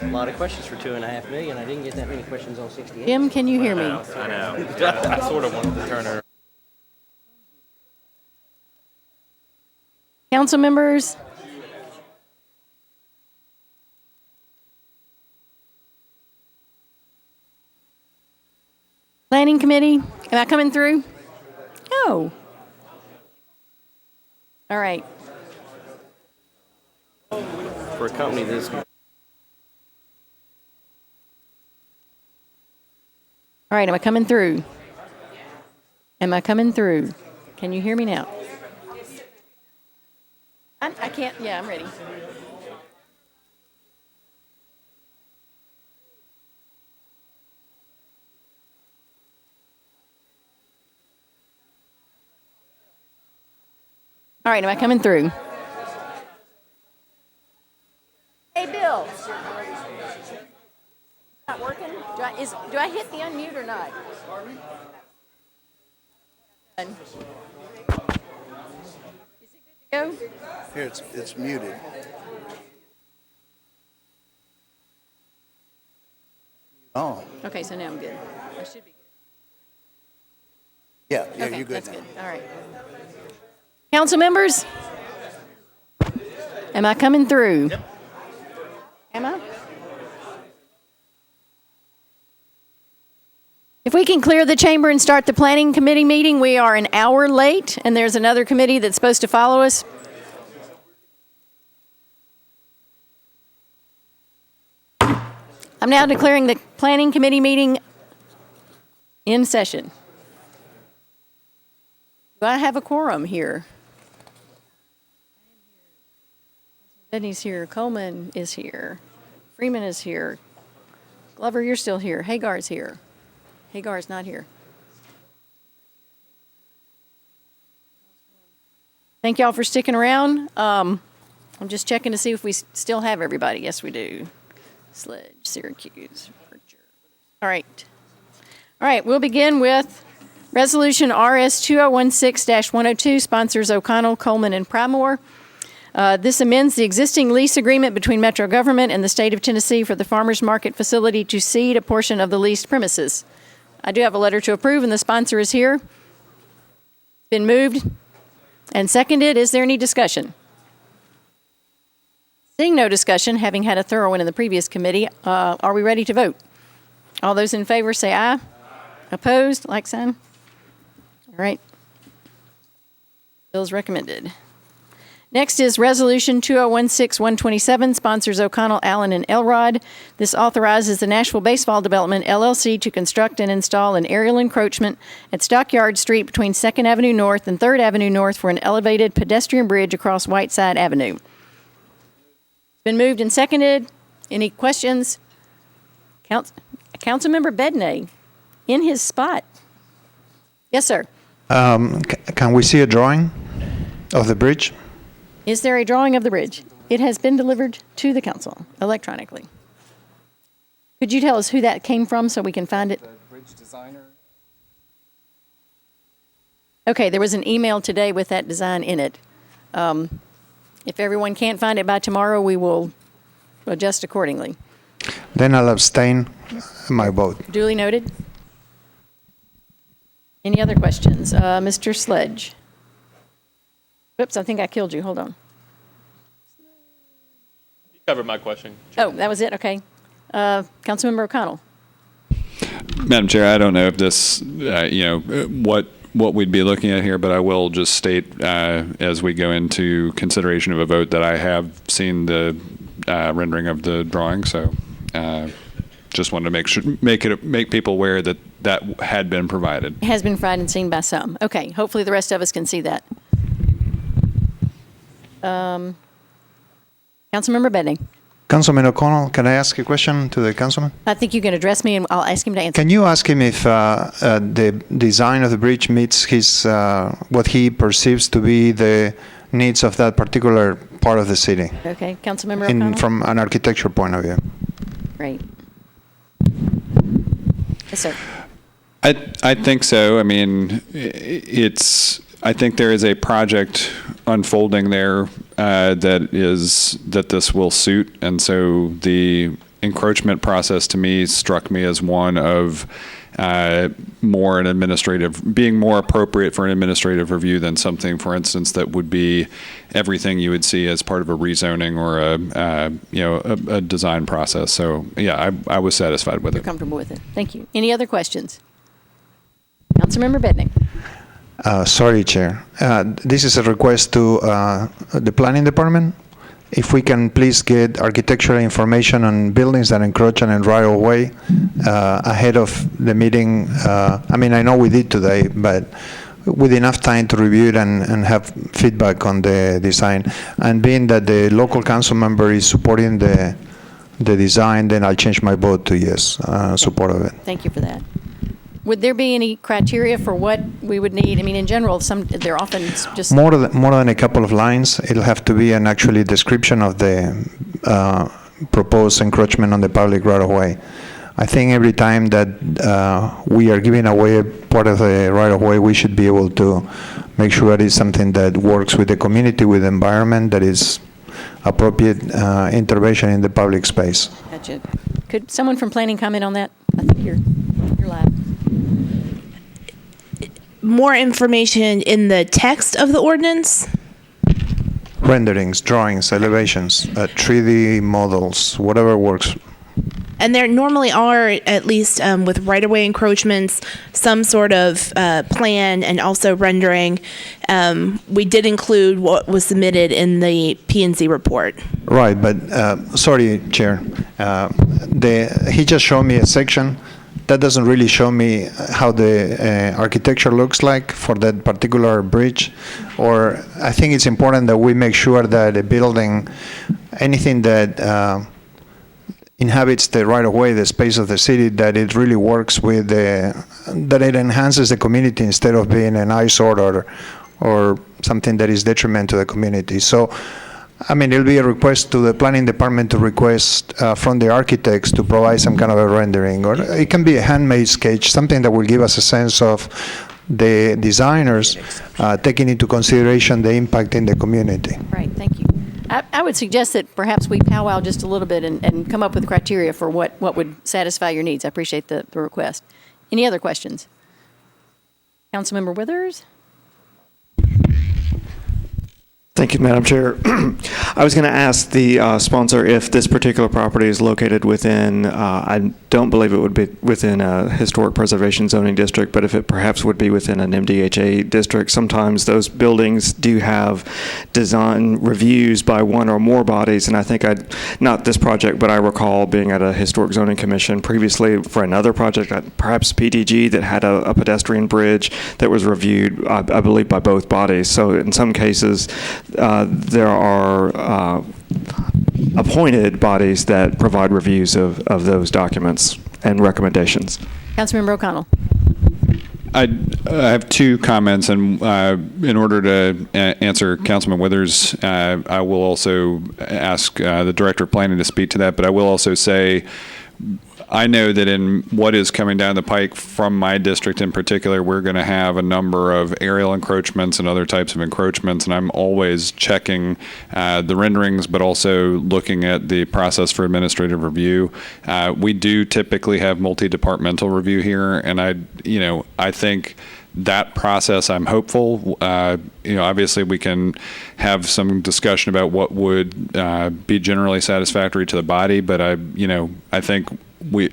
A lot of questions for $2.5 million. I didn't get that many questions on 68. Jim, can you hear me? I know. I sort of wanted to turn her. Council members? Planning committee? Am I coming through? No. All right. For a company this. All right, am I coming through? Am I coming through? Can you hear me now? I can't, yeah, I'm ready. All right, am I coming through? Hey, Bill. Not working? Do I hit the unmute or not? Done. Is it good to go? Here, it's muted. Oh, Okay, so now I'm good. I should be yeah, good. yeah, Okay, you're good that's now. good. All right. Council members? Am I coming through? Yep. Am I? If we can clear the chamber and start the planning committee meeting, we are an hour late, and there's another committee that's supposed to follow us. I'm now declaring the planning committee meeting in session. Do I have a quorum here? Benny's here. Coleman is here. Freeman is here. Glover, you're still here. Hagar's here. Hagar's not here. Thank y'all for sticking around. I'm just checking to see if we still have everybody. Yes, we do. Sledge, Syracuse. All right. All right, we'll begin with Resolution RS 2016-102, sponsors O'Connell, Coleman, and Primore. This amends the existing lease agreement between Metro Government and the state of Tennessee for the farmers market facility to cede a portion of the leased premises. I do have a letter to approve, and the sponsor is here. It's been moved and seconded. Is there any discussion? Seeing no discussion, having had a thorough one in the previous committee, are we ready to vote? All those in favor say aye. Opposed, like sign. All right. Bill is recommended. Next is Resolution 2016-127, sponsors O'Connell, Allen, and Elrod. This authorizes the Nashville Baseball Development, LLC, to construct and install an aerial encroachment at Stockyard Street between 2nd Avenue North and 3rd Avenue North for an elevated pedestrian bridge across Whiteside Avenue. It's been moved and seconded. Any questions? Councilmember Bedney, in his spot. Yes, sir. Can we see a drawing of the bridge? Is there a drawing of the bridge? It has been delivered to the council electronically. Could you tell us who that came from so we can find it? The bridge designer. Okay, there was an email today with that design in it. If everyone can't find it by tomorrow, we will adjust accordingly. Then I'll abstain my vote. Duly noted. Any other questions? Mr. Sledge. Whoops, I think I killed you. Hold on. You covered my question. Oh, that was it? Okay. Councilmember O'Connell. Madam Chair, I don't know if this, what we'd be looking at here, but I will just state as we go into consideration of a vote that I have seen the rendering of the drawing. So just wanted to make people aware that that had been provided. It has been provided and seen by some. Okay. Hopefully the rest of us can see that. Councilmember Bedney. Councilman O'Connell, can I ask a question to the councilman? I think you can address me and I'll ask him to answer. Can you ask him if the design of the bridge meets his what he perceives to be the needs of that particular part of the city Okay. Councilmember O'Connell. from an architecture point of view? Great. Yes, sir. I think so. I mean, I think there is a project unfolding there that this will suit, and so the encroachment process to me struck me as one of more an administrative, being more appropriate for an administrative review than something, for instance, that would be everything you would see as part of a rezoning or a design process. So yeah, I was satisfied with You're it. comfortable with it. Thank you. Any other questions? Councilmember Bednick. Sorry, Chair. This is a request to the Planning Department. If we can please get architectural information on buildings that encroach on a right-of-way ahead of the meeting. I mean, I know we did today, but with enough time to review it and have feedback on the design. And being that the local council member is supporting the design, then I'll change my vote to yes, support of it. Thank you for that. Would there be any criteria for what we would need? I mean, in general, they're often just... More than a couple of lines. It'll have to be an actually description of the proposed encroachment on the public right-of-way. I think every time that we are giving away a part of the right-of-way, we should be able to make sure it is something that works with the community, with the environment, that is appropriate intervention in the public space. Gotcha. Could someone from planning comment on that? I think you're live. More information in the text of the ordinance? Renderings, drawings, elevations, 3D models, whatever works. And there normally are, at least with right-of-way encroachments, some sort of plan and also rendering. We did include what was submitted in the P&Z report. Right, but sorry, Chair. He just showed me a section. That doesn't really show me how the architecture looks like for that particular bridge. Or I think it's important that we make sure that a building, anything that inhabits the right-of-way, the space of the city, that it really works with that it enhances the community instead of being an eyesore or something that is detriment to the community. So, I mean, it'll be a request to the planning department to request from the architects to provide some kind of a rendering, or it can be a handmade sketch, something that will give us a sense of the designers taking into consideration the impact in the community. Right, thank you. I would suggest that perhaps we powwow just a little bit and come up with criteria for what would satisfy your needs. I appreciate the request. Any other questions? Councilmember Withers? Thank you, Madam Chair. I was going to ask the sponsor if this particular property is located within, I don't believe it would be within a historic preservation zoning district, but if it perhaps would be within an MDHA district. Sometimes those buildings do have design reviews by one or more bodies, and I think not this project, but I recall being at a historic zoning commission previously for another project, perhaps PDG, that had a pedestrian bridge that was reviewed, I believe, by both bodies. So in some cases, there are appointed bodies that provide reviews of those documents and recommendations. Councilmember O'Connell. I have two comments, and in order to answer Councilman Withers, I will also ask the Director of Planning to speak to that, but I will also say I know that in what is coming down the pike from my district in particular, we're going to have a number of aerial encroachments and other types of encroachments, and I'm always checking the renderings, but also looking at the process for administrative review. We do typically have multi-departmental review here, and I think that process, I'm hopeful. Obviously we can have some discussion about what would be generally satisfactory to the body, but I think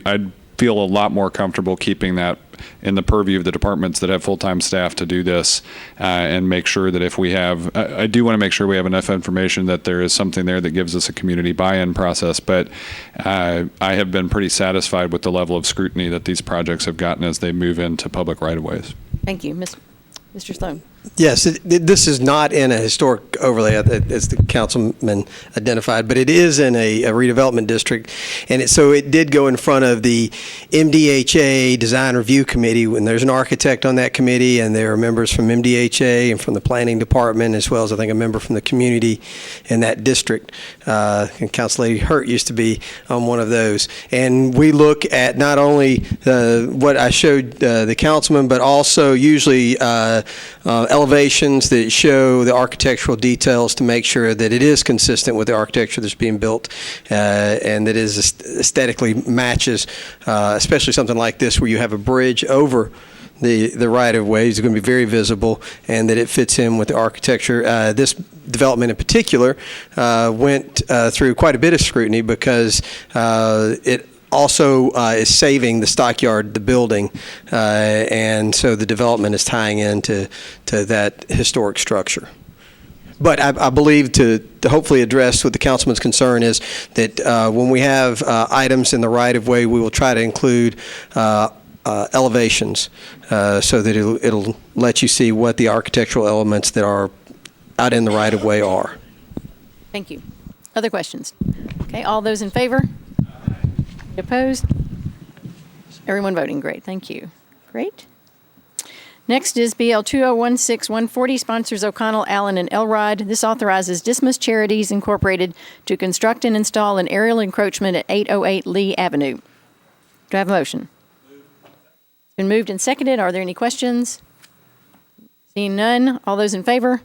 I'd feel a lot more comfortable keeping that in the purview of the departments that have full-time staff to do this, and make sure that if we have, I do want to make sure we have enough information that there is something there that gives us a community buy-in process, but I have been pretty satisfied with the level of scrutiny that these projects have gotten as they move into public right-of-ways. Thank you. Mr. Sloan. Yes, this is not in a historic overlay, as the councilman identified, but it is in a redevelopment district. And so it did go in front of the MDHA Design Review Committee, when there's an architect on that committee, and there are members from MDHA and from the planning department, as well as, I think, a member from the community in that district. And Council Lady Hurt used to be on one of those. And we look at not only what I showed the councilman, but also usually elevations that show the architectural details to make sure that it is consistent with the architecture that's being built, and that is aesthetically matches, especially something like this where you have a bridge over the right-of-way is going to be very visible, and that it fits in with the architecture. This development in particular went through quite a bit of scrutiny because it also is saving the stockyard, the building, and so the development is tying into that historic structure. But I believe to hopefully address what the councilman's concern is that when we have items in the right-of-way, we will try to include elevations so that it'll let you see what the architectural elements that are out in the right-of-way are. Thank you. Other questions? Okay, all those in favor? Opposed? Everyone voting, great, thank you. Great. Next is BL 2016-140, sponsors O'Connell, Allen, and Elrod. This authorizes Dismas Charities Incorporated to construct and install an aerial encroachment at 808 Lee Avenue. Do I have a motion? It's been moved and seconded. Are there any questions? Seeing none, all those in favor?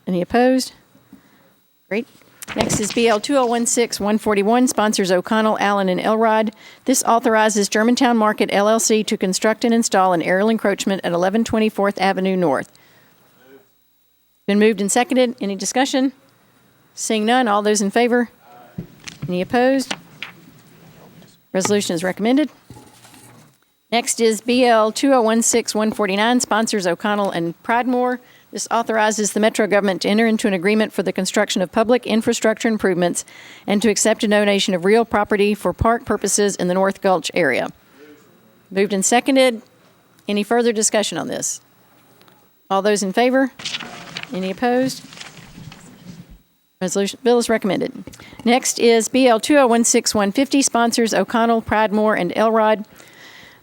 Any opposed? Great. Next is BL 2016-141, sponsors O'Connell, Allen, and Elrod. This authorizes Germantown Market LLC to construct and install an aerial encroachment at 1124th Avenue North. Been moved and seconded. Any discussion? Seeing none, all those in favor? Any opposed? Resolution is recommended. Next is BL 2016-149, sponsors O'Connell and Pridemore. This authorizes the Metro government to enter into an agreement for the construction of public infrastructure improvements and to accept a donation of real property for park purposes in the North Gulch area. Moved and seconded. Any further discussion on this? All those in favor? Any opposed? Resolution bill is recommended. Next is BL 2016-150, sponsors O'Connell, Pridemore, and Elrod.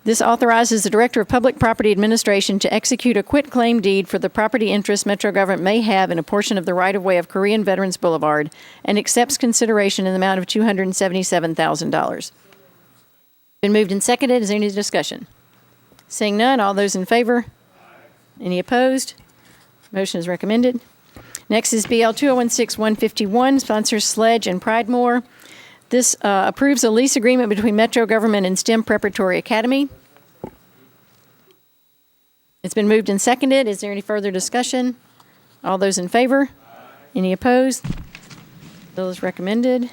This authorizes the Director of Public Property Administration to execute a quitclaim deed for the property interest Metro government may have in a portion of the right-of-way of Korean Veterans Boulevard and accepts consideration in the amount of $277,000. Been moved and seconded. Is there any discussion? Seeing none, all those in favor? Any opposed? Motion is recommended. Next is BL 2016-151, sponsors Sledge and Pridemore. This approves a lease agreement between Metro Government and STEM Preparatory Academy. It's been moved and seconded. Is there any further discussion? All those in favor? Any opposed? Bill is recommended.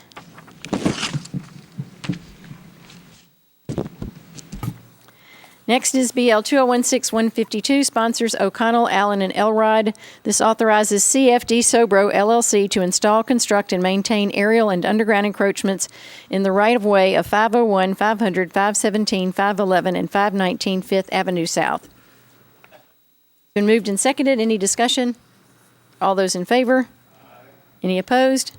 Next is BL 2016-152, sponsors O'Connell, Allen, and Elrod. This authorizes CFD Sobro LLC to install, construct, and maintain aerial and underground encroachments in the right-of-way of 501, 500, 517, 511, and 519 Fifth Avenue South. It's been moved and seconded. Any discussion? All those in favor? Any opposed?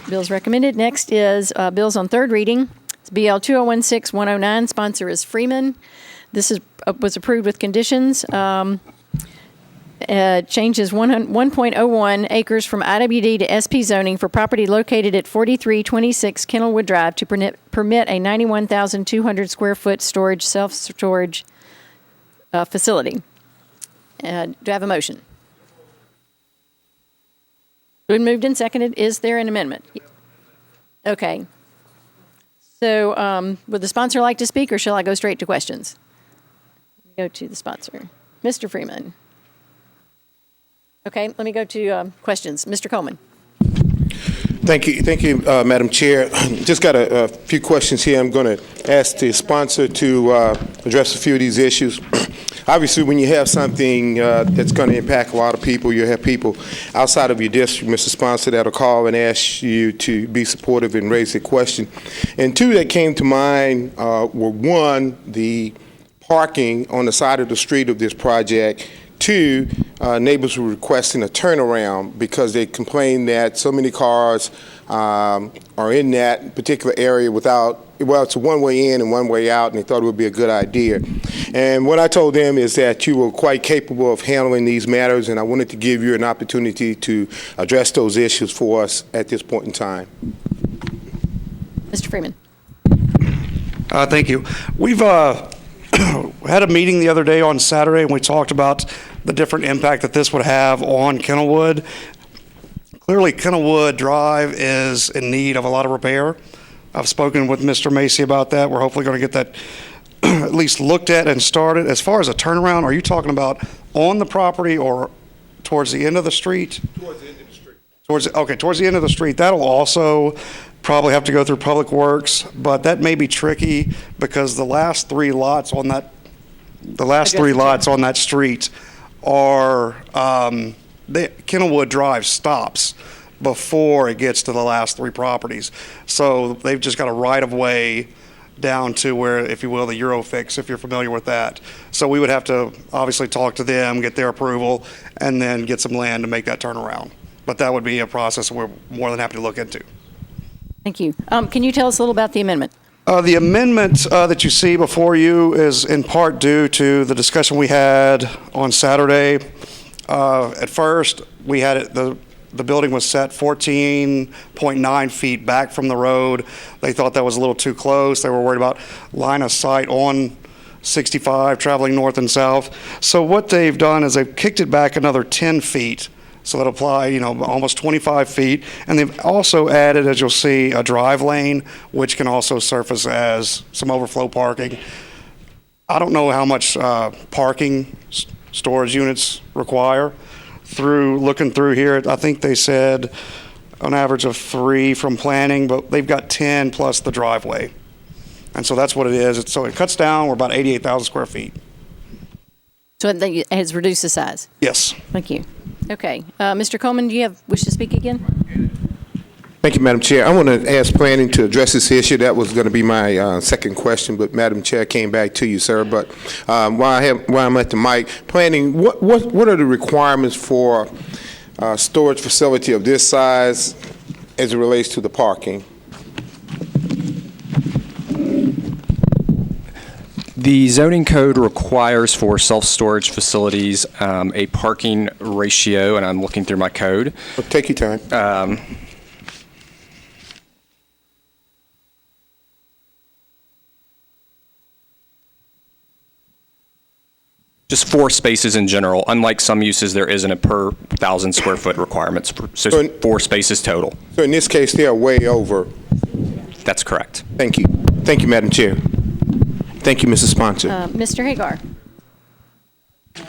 Bill is recommended. Next is bills on third reading. BL 2016-109, sponsor is Freeman. This was approved with conditions. Changes 1.01 acres from IWD to SP zoning for property located at 4326 Kennelwood Drive to permit a 91,200 square foot self-storage facility. Do I have a motion? Been moved and seconded. Is there an amendment? Okay. So would the sponsor like to speak, or shall I go straight to questions? Go to the sponsor. Mr. Freeman. Okay, let me go to questions. Mr. Coleman. Thank you, Madam Chair. Just got a few questions here. I'm going to ask the sponsor to address a few of these issues. Obviously, when you have something that's going to impact a lot of people, you have people outside of your district, Mr. Sponsor, that'll call and ask you to be supportive and raise a question. And two that came to mind were, one, the parking on the side of the street of this project. Two, neighbors were requesting a turnaround because they complained that so many cars are in that particular area without, well, it's a one-way in and one-way out, and they thought it would be a good idea. And what I told them is that you were quite capable of handling these matters, and I wanted to give you an opportunity to address those issues for us at this point in time. Mr. Freeman. Thank you. We've had had a meeting the other day on Saturday, and we talked about the different impact that this would have on Kennelwood. Clearly, Kennelwood Drive is in need of a lot of repair. I've spoken with Mr. Macy about that. We're hopefully going to get that at least looked at and started. As far as a turnaround, are you talking about on the property or towards the end of the street? Towards the end of the street. Towards the end of the street. That'll also probably have to go through Public Works, but that may be tricky because the last three lots on that street are, Kennelwood Drive stops before it gets to the last three properties. So they've just got a right of way down to where, if you will, the Eurofix, if you're familiar with that. So we would have to obviously talk to them, get their approval, and then get some land to make that turnaround. But that would be a process we're more than happy to look into. Thank you. Can you tell us a little about the amendment? The amendment that you see before you is in part due to the discussion we had on Saturday. At first, we had it, the building was set 14.9 feet back from the road. They thought that was a little too close. They were worried about line of sight on 65 traveling north and south. So what they've done is they've kicked it back another 10 feet. So that apply, almost 25 feet. And they've also added, as you'll see, a drive lane, which can also surface as some overflow parking. I don't know how much parking storage units require. Looking through here, I think they said an average of 3 from planning, but they've got 10 plus the driveway. And so that's what it is. So it cuts down, we're about 88,000 square feet. So it has reduced the size? Yes. Thank you. Okay. Mr. Coleman, do you wish to speak again? Thank you, Madam Chair. I want to ask planning to address this issue. That was going to be my second question, but Madam Chair, came back to you, sir. But while I'm at the mic, planning, what are the requirements for a storage facility of this size as it relates to the parking? The zoning code requires for self-storage facilities a parking ratio, and I'm looking through my code. Well, take your time. Just 4 spaces in general. Unlike some uses, there isn't a per 1,000 square foot requirements. So 4 spaces total. So in this case, they are way over. That's correct. Thank you. Thank you, Madam Chair. Thank you, Mrs. Sponsor. Mr. Hagar.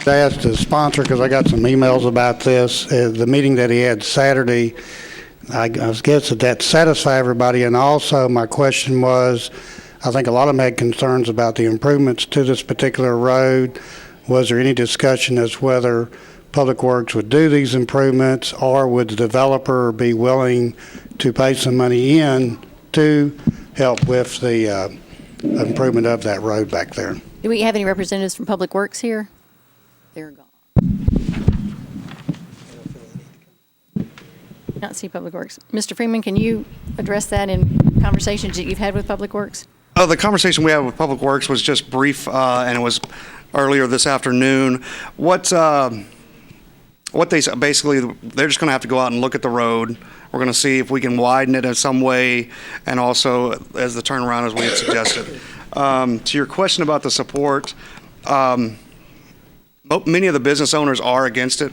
I asked the sponsor, because I got some emails about this, the meeting that he had Saturday, I guess that satisfied everybody. And also my question was, I think a lot of them had concerns about the improvements to this particular road. Was there any discussion as to whether Public Works would do these improvements, or would the developer be willing to pay some money in to help with the improvement of that road back there? Do we have any representatives from Public Works here? They're gone. Not see Public Works. Mr. Freeman, can you address that in conversations that you've had with Public Works? The conversation we had with Public Works was just brief, and it was earlier this afternoon. What they basically, they're just going to have to go out and look at the road. We're going to see if we can widen it in some way, and also as the turnaround as we had suggested. To your question about the support, many of the business owners are against it.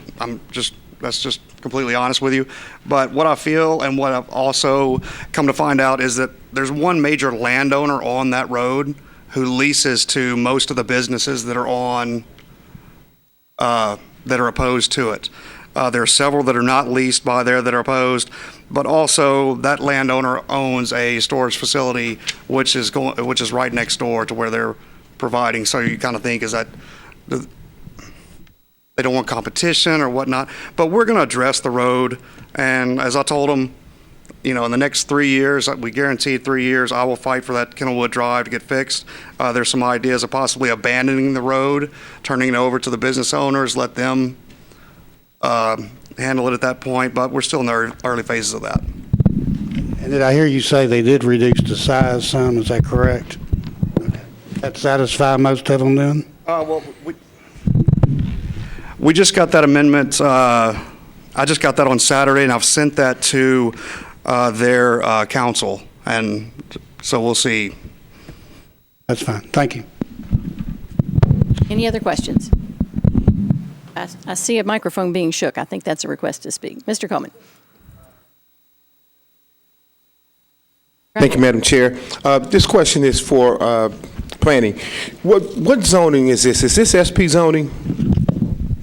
That's just completely honest with you. But what I feel, and what I've also come to find out, is that there's one major landowner on that road who leases to most of the businesses that are on, that are opposed to it. There are several that are not leased by there that are opposed, but also that landowner owns a storage facility which is right next door to where they're providing. So you kind of think, is that they don't want competition or whatnot? But we're going to address the road, and as I told them, in the next 3 years, we guaranteed 3 years, I will fight for that Kennelwood Drive to get fixed. There's some ideas of possibly abandoning the road, turning it over to the business owners, let them handle it at that point, but we're still in the early phases of that. And did I hear you say they did reduce the size some? Is that correct? Okay. That satisfy most of them then? Well, we just got that amendment. I just got that on Saturday, and I've sent that to their council, and so we'll see. That's fine. Thank you. Any other questions? I see a microphone being shook. I think that's a request to speak. Mr. Coleman. Thank you, Madam Chair. This question is for planning. What zoning is this? Is this SP zoning?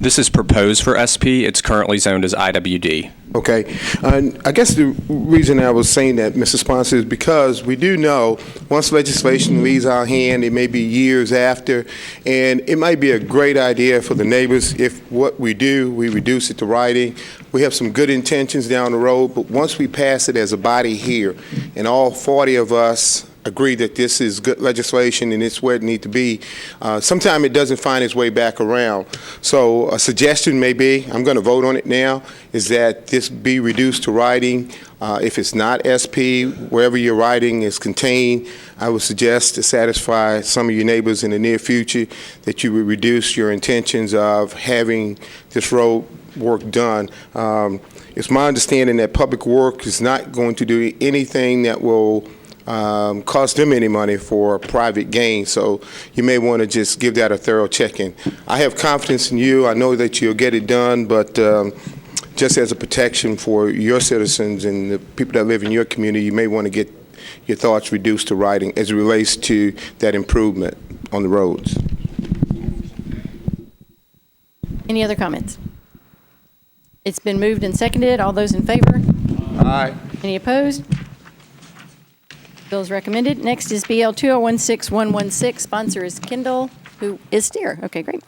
This is proposed for SP. It's currently zoned as IWD. Okay. I guess the reason I was saying that, Mr. Sponsor, is because we do know once legislation leaves our hand, it may be years after, and it might be a great idea for the neighbors if what we do, we reduce it to writing. We have some good intentions down the road, but once we pass it as a body here, and all 40 of us agree that this is good legislation and it's where it needs to be, sometimes it doesn't find its way back around. So a suggestion may be, I'm going to vote on it now, is that this be reduced to writing. If it's not SP, wherever your writing is contained, I would suggest to satisfy some of your neighbors in the near future that you would reduce your intentions of having this road work done. It's my understanding that Public Works is not going to do anything that will cost them any money for private gain, so you may want to just give that a thorough check-in. I have confidence in you. I know that you'll get it done, but just as a protection for your citizens and the people that live in your community, you may want to get your thoughts reduced to writing as it relates to that improvement on the roads. Any other comments? It's been moved and seconded. All those in favor? Aye. Any opposed? Bill is recommended. Next is BL 2016116. Sponsor is Kendall, who is Steer. Okay, great.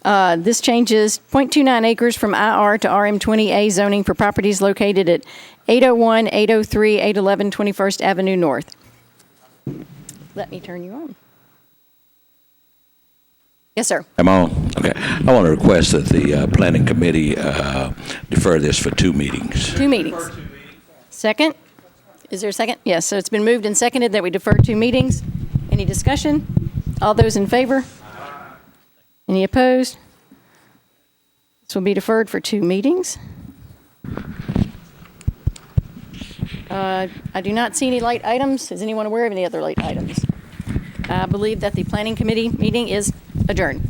This changes 0.29 acres from IR to RM20A zoning for properties located at 801, 803, 811 21st Avenue North. Let me turn you on. Yes, sir. I'm on. Okay. I want to request that the planning committee defer this for 2 meetings. 2 meetings. Second? Is there a second? Yes, so it's been moved and seconded that we defer 2 meetings. Any discussion? All those in favor? Any opposed? This will be deferred for 2 meetings. I do not see any late items. Is anyone aware of any other late items? I believe that the Planning Committee meeting is adjourned.